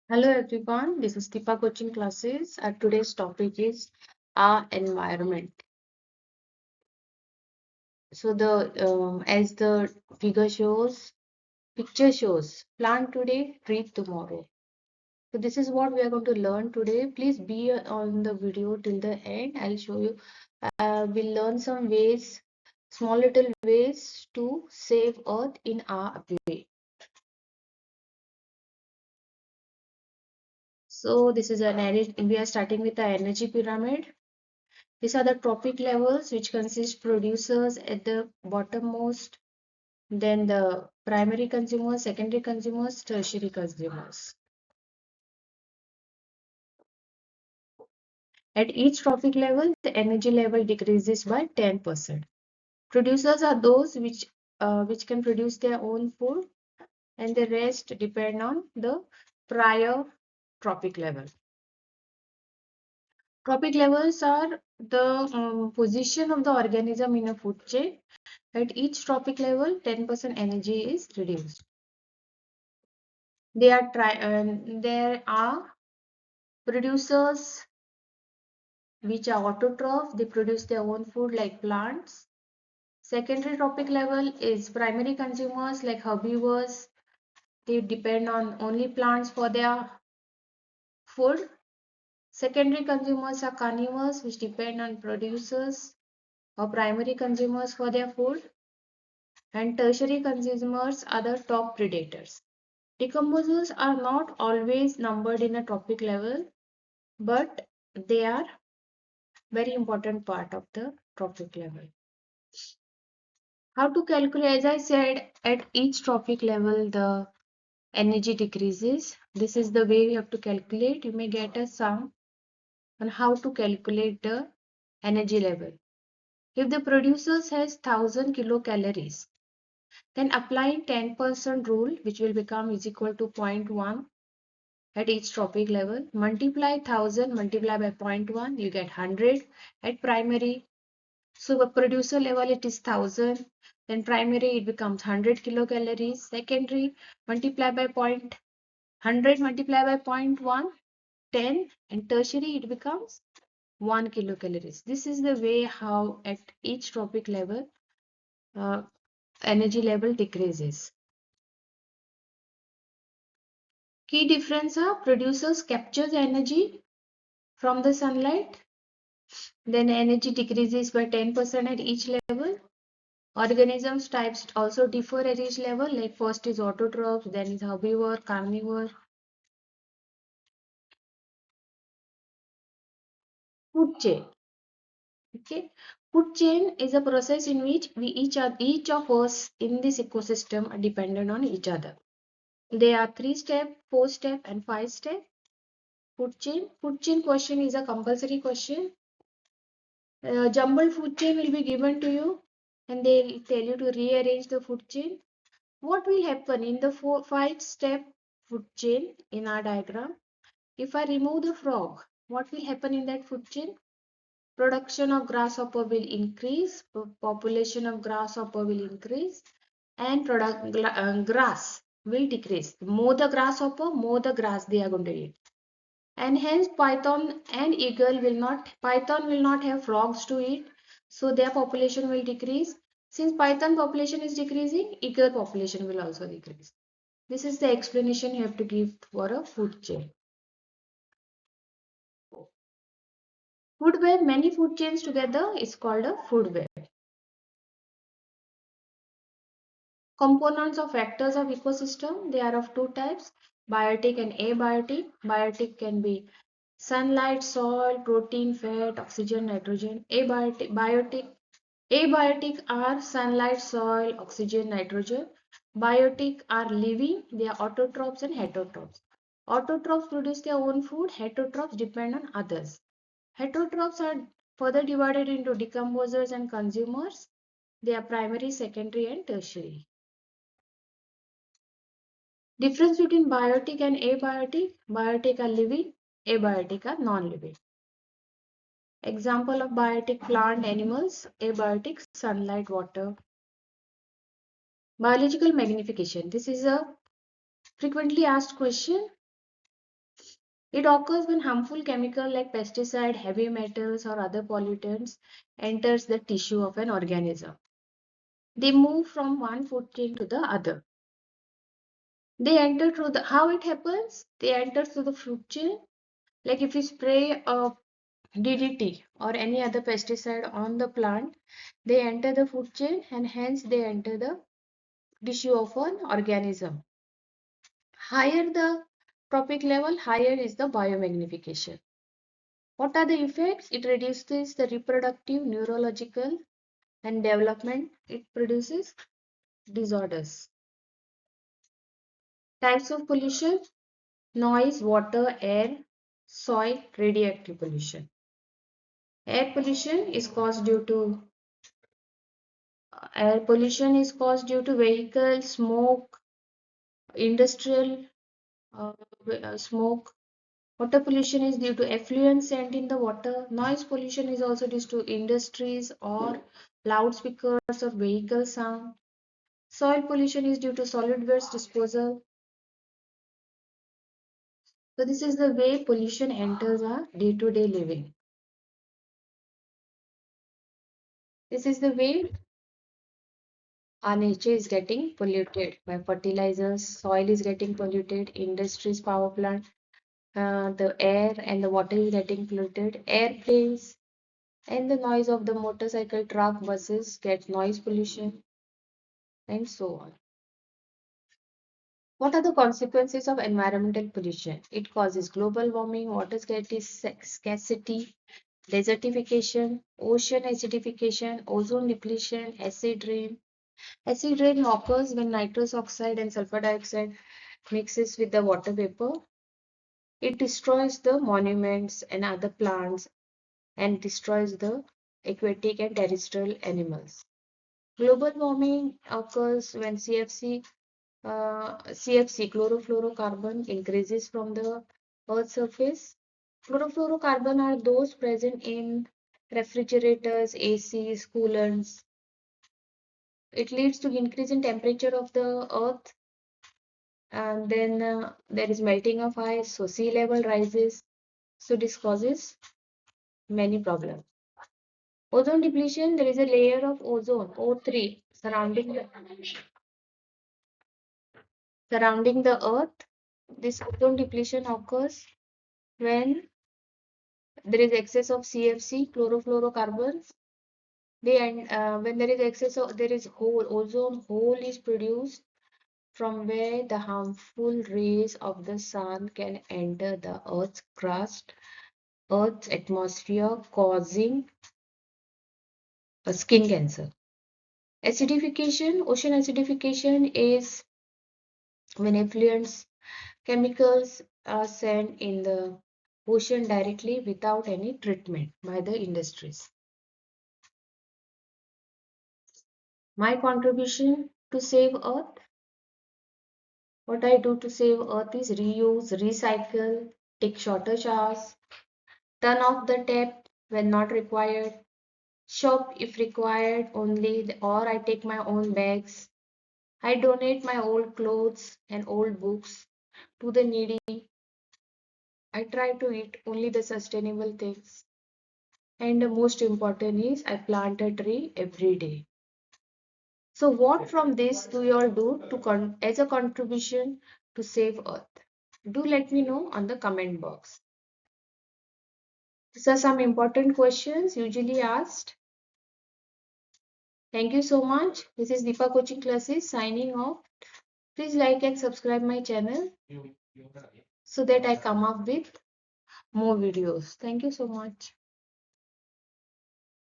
Hello everyone, this is Tipa Coaching Classes. Today's topic is our environment. So as the picture shows, plant today, treat tomorrow. So this is what we are going to learn today. Please be on the video till the end. I'll show you. We'll learn some ways, small little ways to save Earth in our way. So this is we are starting with the energy pyramid. These are the trophic levels, which consist producers at the bottommost, then the primary consumers, secondary consumers, tertiary consumers. At each trophic level, the energy level decreases by 10%. Producers are those which can produce their own food, and the rest depend on the prior trophic level. Trophic levels are the position of the organism in a food chain. At each trophic level, 10% energy is reduced. There are producers which are autotroph. They produce their own food like plants. Secondary trophic level is primary consumers like herbivores. They depend on only plants for their food. Secondary consumers are carnivores which depend on producers or primary consumers for their food. And tertiary consumers are the top predators. Decomposers are not always numbered in a trophic level, but they are very important part of the trophic level. How to calculate? As I said, at each trophic level, the energy decreases. This is the way you have to calculate. You may get a sum on how to calculate the energy level. If the producer has 1000 kilocalories, then applying 10% rule, which will become is equal to 0.1 at each trophic level, multiply 1000 multiply by 0.1, you get 100 at primary. So the producer level it is 1000, then primary it becomes 100 kilocalories, secondary multiply by 100 multiply by 0.1, 10, and tertiary it becomes 1 kilocalories. This is the way how at each trophic level uh, energy level decreases. Key difference are producers capture the energy from the sunlight, then energy decreases by 10% at each level. Organisms types also differ at each level, like first is autotrophs, then is herbivore, carnivore. Food chain. Okay, food chain is a process in which each of us in this ecosystem are dependent on each other. There are 3-step, 4-step, and 5-step. Food chain. Food chain question is a compulsory question. Jumbled food chain will be given to you, and they'll tell you to rearrange the food chain. What will happen in the 5-step food chain in our diagram? If I remove the frog, what will happen in that food chain? Production of grasshopper will increase, population of grasshopper will increase, and grass will decrease. More the grasshopper, more the grass they are going to eat. And hence python will not have frogs to eat, so their population will decrease. Since python population is decreasing, eagle population will also decrease. This is the explanation you have to give for a food chain. Food web, many food chains together is called a food web. Components of factors of ecosystem, they are of two types, biotic and abiotic. Biotic can be sunlight, soil, protein, fat, oxygen, nitrogen. Abiotic are sunlight, soil, oxygen, nitrogen. Biotic are living, they are autotrophs and heterotrophs. Autotrophs produce their own food, heterotrophs depend on others. Heterotrophs are further divided into decomposers and consumers. They are primary, secondary, and tertiary. Difference between biotic and abiotic. Biotic are living, abiotic are non-living. Example of biotic plant animals, abiotic sunlight, water. Biological magnification. This is a frequently asked question. It occurs when harmful chemical like pesticide, heavy metals or other pollutants enters the tissue of an organism. They move from one food chain to the other. They enter through the, how it happens? They enter through the food chain. Like if you spray a DDT or any other pesticide on the plant, they enter the food chain and hence they enter the tissue of an organism. Higher the trophic level, higher is the biomagnification. What are the effects? It reduces the reproductive, neurological, and development. It produces disorders. Types of pollution: noise, water, air, soil, radioactive pollution. Air pollution is caused due to Air pollution is caused due to vehicle smoke, industrial smoke. Water pollution is due to effluent sent in the water. Noise pollution is also due to industries or loudspeakers or vehicle sound. Soil pollution is due to solid waste disposal. So this is the way pollution enters our day-to-day living. This is the way our nature is getting polluted by fertilizers, soil is getting polluted, industries, power plant, the air and the water is getting polluted, airplanes and the noise of the motorcycle, truck, buses get noise pollution, and so on. What are the consequences of environmental pollution? It causes global warming, water scarcity, desertification, ocean acidification, ozone depletion, acid rain. Acid rain occurs when nitrous oxide and sulfur dioxide mixes with the water vapor. It destroys the monuments and other plants and destroys the aquatic and terrestrial animals. Global warming occurs when CFC, chlorofluorocarbon, increases from the Earth's surface. Chlorofluorocarbon are those present in refrigerators, ACs, coolants. It leads to increase in temperature of the Earth, and then there is melting of ice, so sea level rises. So this causes many problems. Ozone depletion, there is a layer of ozone, O3, surrounding the Earth. This ozone depletion occurs when there is excess of CFC, chlorofluorocarbons. When there is excess of, there is hole, ozone hole is produced from where the harmful rays of the sun can enter the Earth's crust, Earth's atmosphere, causing a skin cancer. Acidification, ocean acidification is when effluents, chemicals are sent in the ocean directly without any treatment by the industries. My contribution to save Earth, what I do to save Earth is reuse, recycle, take shorter showers, turn off the tap when not required, shop if required only, or I take my own bags. I donate my old clothes and old books to the needy. I try to eat only the sustainable things. And the most important is I plant a tree every day. So what from this do you all do to as a contribution to save Earth? Do let me know on the comment box. These are some important questions usually asked. Thank you so much. This is Deepa Coaching Classes signing off. Please like and subscribe my channel so that I come up with more videos. Thank you so much.